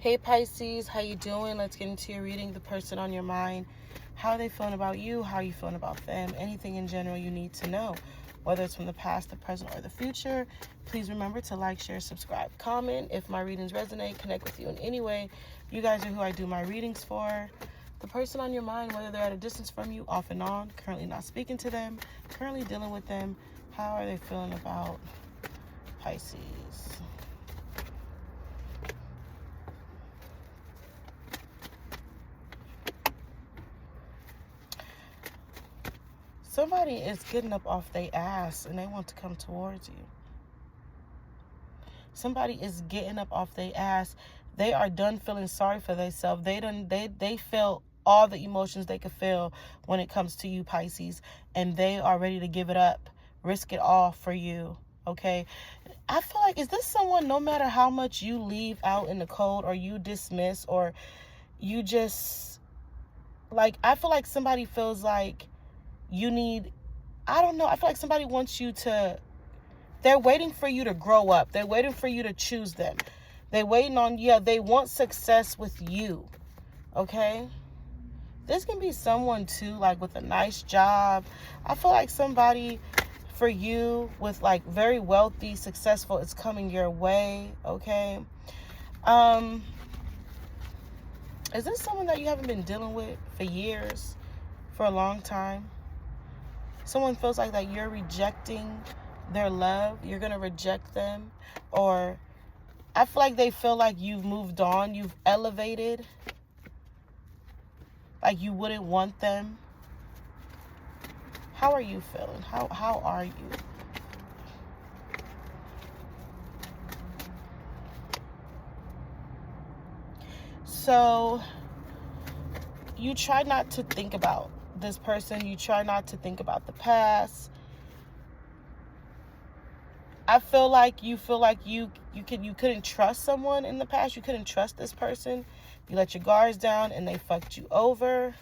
Hey Pisces, how you doing? Let's get into your reading. The person on your mind. How are they feeling about you? How are you feeling about them? Anything in general you need to know, whether it's from the past, the present, or the future. Please remember to like, share, subscribe, comment. If my readings resonate, connect with you in any way. You guys are who I do my readings for. The person on your mind, whether they're at a distance from you, off and on, currently not speaking to them, currently dealing with them. How are they feeling about Pisces? Somebody is getting up off their ass and they want to come towards you. Somebody is getting up off their ass. They are done feeling sorry for themselves. They feel all the emotions they could feel when it comes to you, Pisces, and they are ready to give it up, risk it all for you. Okay, I feel like, is this someone, no matter how much you leave out in the cold or you dismiss or you just, like, I feel like somebody feels like you need, I don't know, I feel like somebody wants you to, they're waiting for you to grow up. They're waiting for you to choose them. They're waiting on, they want success with you, okay? This can be someone, too, like, with a nice job. I feel like somebody for you with, like, very wealthy, successful, is coming your way, okay? Is this someone that you haven't been dealing with for years, for a long time? Someone feels like that you're rejecting their love. You're going to reject them. Or I feel like they feel like you've moved on. You've elevated. Like you wouldn't want them. How are you feeling? How are you? So you try not to think about this person. You try not to think about the past. I feel like you couldn't trust someone in the past. You couldn't trust this person. You let your guards down and they fucked you over.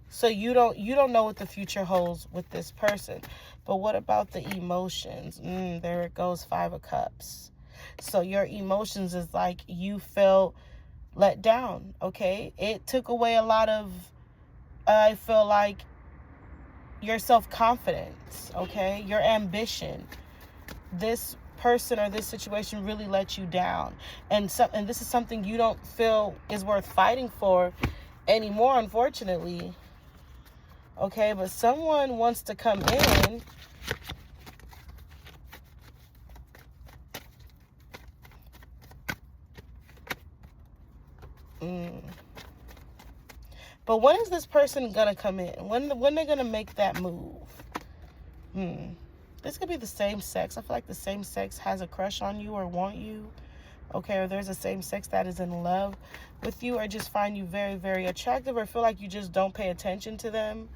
So you don't know what the future holds with this person. But what about the emotions? There it goes, 5 of Cups. So your emotions is like you felt let down, okay? It took away a lot of, I feel like, your self-confidence, okay? Your ambition. This person or this situation really let you down. And this is something you don't feel is worth fighting for anymore, unfortunately. Okay, but someone wants to come in. But when is this person going to come in? When they're going to make that move? This could be the same sex. I feel like the same sex has a crush on you or want you. Okay, or there's a same sex that is in love with you or just find you very, very attractive or feel like you just don't pay attention to them.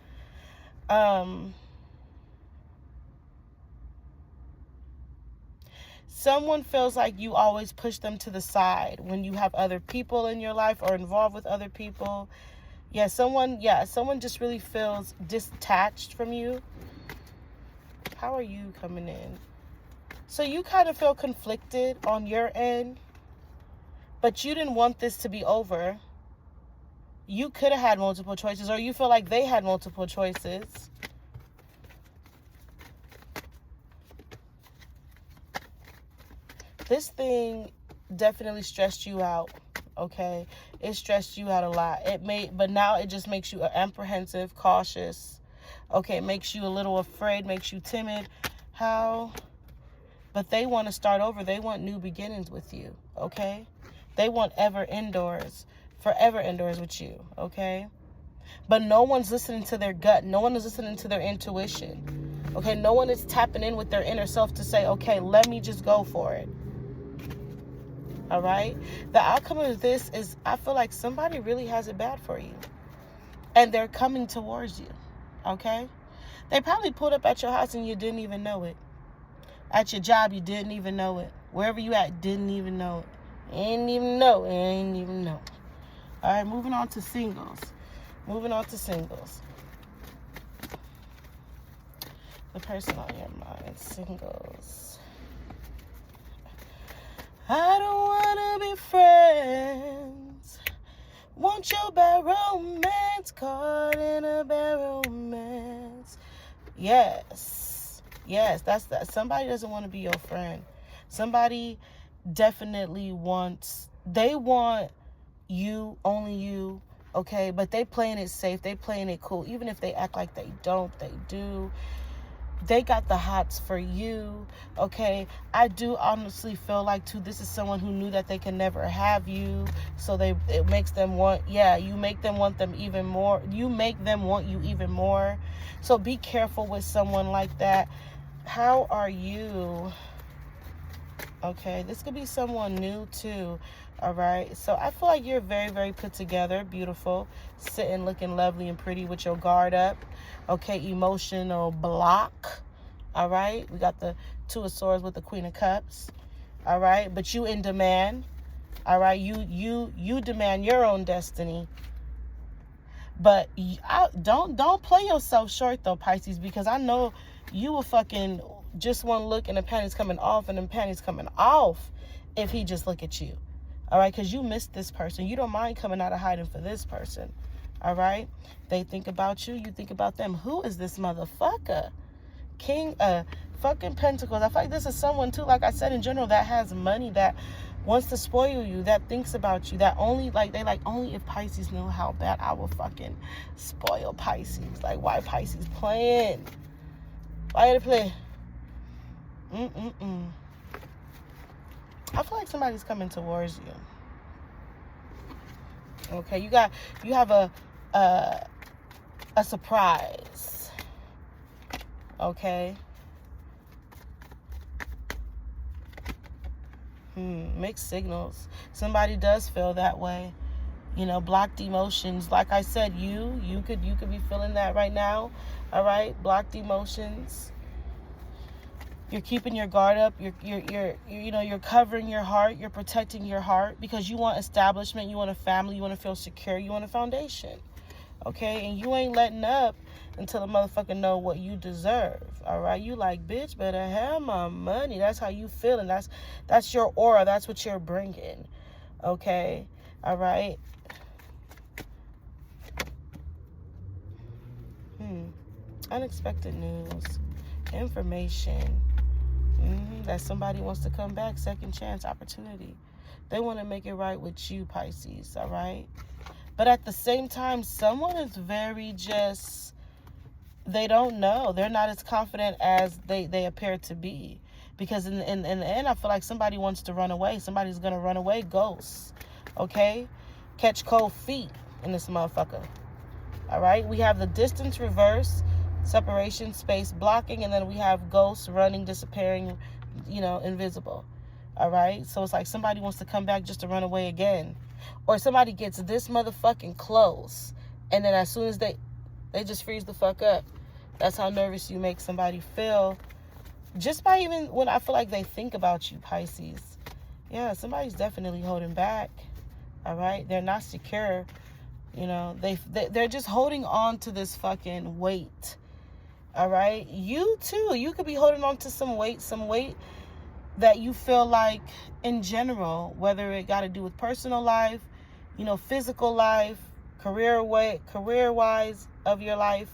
Someone feels like you always push them to the side when you have other people in your life or involved with other people. Someone just really feels detached from you. How are you coming in? So you kind of feel conflicted on your end, but you didn't want this to be over. You could have had multiple choices, or you feel like they had multiple choices. This thing definitely stressed you out, okay? It stressed you out a lot. But now it just makes you apprehensive, cautious. Okay, it makes you a little afraid, makes you timid. How? But they want to start over. They want new beginnings with you, okay? They want forever indoors with you, okay? But no one's listening to their gut. No one is listening to their intuition, okay? No one is tapping in with their inner self to say, okay, let me just go for it. All right? The outcome of this is I feel like somebody really has it bad for you. And they're coming towards you. Okay? They probably pulled up at your house and you didn't even know it. At your job, you didn't even know it. Wherever you at, didn't even know it. Ain't even know. All right, moving on to singles. The person on your mind, singles. I don't want to be friends. Want your bad romance, caught in a bad romance. Yes. Yes, that's that. Somebody doesn't want to be your friend. Somebody definitely they want you, only you, okay? But they playing it safe. They playing it cool. Even if they act like they don't, they do. They got the hots for you, okay? I do honestly feel like, too, this is someone who knew that they can never have you, so it makes them you make them want them even more. You make them want you even more. So be careful with someone like that. How are you? Okay, this could be someone new, too, all right? So I feel like you're very, very put together, beautiful, sitting looking lovely and pretty with your guard up, okay? Emotional block, all right? We got the Two of Swords with the Queen of Cups, all right? But you in demand, all right? You demand your own destiny. But don't play yourself short, though, Pisces, because I know you will fucking just one look and the panties coming off and the panties coming off if he just look at you. All right? Because you missed this person. You don't mind coming out of hiding for this person. All right? They think about you. You think about them. Who is this motherfucker? King fucking Pentacles. I feel like this is someone, too, like I said, in general, that has money, that wants to spoil you, that thinks about you, that only if Pisces knew how bad I will fucking spoil Pisces. Like, why Pisces playing? Why they play? I feel like somebody's coming towards you. Okay, you have a surprise. Okay. Mixed signals. Somebody does feel that way. You know, blocked emotions. Like I said, you could be feeling that right now. All right, blocked emotions. You're keeping your guard up. You're covering your heart. You're protecting your heart because you want establishment. You want a family. You want to feel secure. You want a foundation. Okay, and you ain't letting up until a motherfucker know what you deserve. All right, you like, bitch, better have my money. That's how you feel, and that's your aura. That's what you're bringing. Okay, all right. Unexpected news, information. That somebody wants to come back, second chance, opportunity. They want to make it right with you, Pisces. All right. But at the same time, someone is very they don't know. They're not as confident as they appear to be. Because in the end, I feel like somebody wants to run away. Somebody's going to run away. Ghosts. Okay? Catch cold feet in this motherfucker. All right? We have the distance reverse, separation, space, blocking, and then we have ghosts running, disappearing, invisible. All right? So it's like somebody wants to come back just to run away again. Or somebody gets this motherfucking close, and then as soon as they just freeze the fuck up. That's how nervous you make somebody feel. Just by even when I feel like they think about you, Pisces. Yeah, somebody's definitely holding back. All right? They're not secure. They're just holding on to this fucking weight. All right? You, too. You could be holding on to some weight that you feel like in general, whether it got to do with personal life, physical life, career-wise of your life,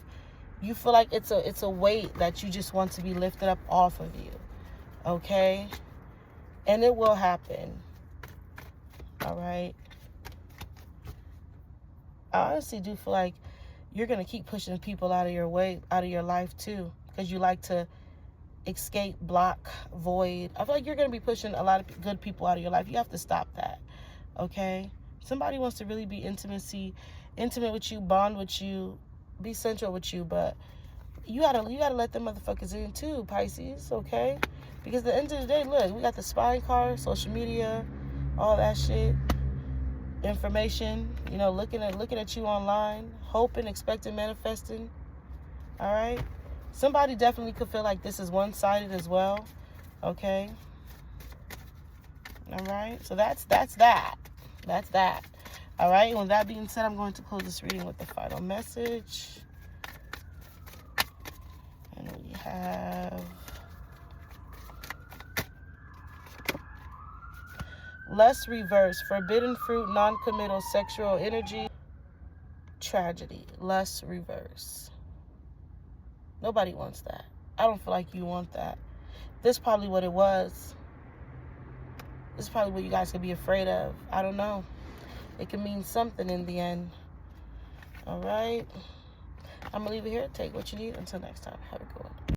you feel like it's a weight that you just want to be lifted up off of you. Okay? And it will happen. All right? I honestly do feel like you're going to keep pushing people out of your way, out of your life too, because you like to escape, block, void. I feel like you're going to be pushing a lot of good people out of your life. You have to stop that. Okay? Somebody wants to really be intimate with you, bond with you, be central with you, but you gotta let them motherfuckers in too, Pisces, okay? Because at the end of the day, look, we got the spying card, social media, all that shit, information, looking at you online, hoping, expecting, manifesting. All right? Somebody definitely could feel like this is one-sided as well, okay? All right? So that's that. That's that. All right? With that being said, I'm going to close this reading with the final message. And we have Lust reverse. Forbidden fruit, non-committal sexual energy, tragedy. Lust reverse. Nobody wants that. I don't feel like you want that. This is probably what it was. This is probably what you guys could be afraid of. I don't know. It can mean something in the end. All right. I'm going to leave it here. Take what you need. Until next time. Have a good one.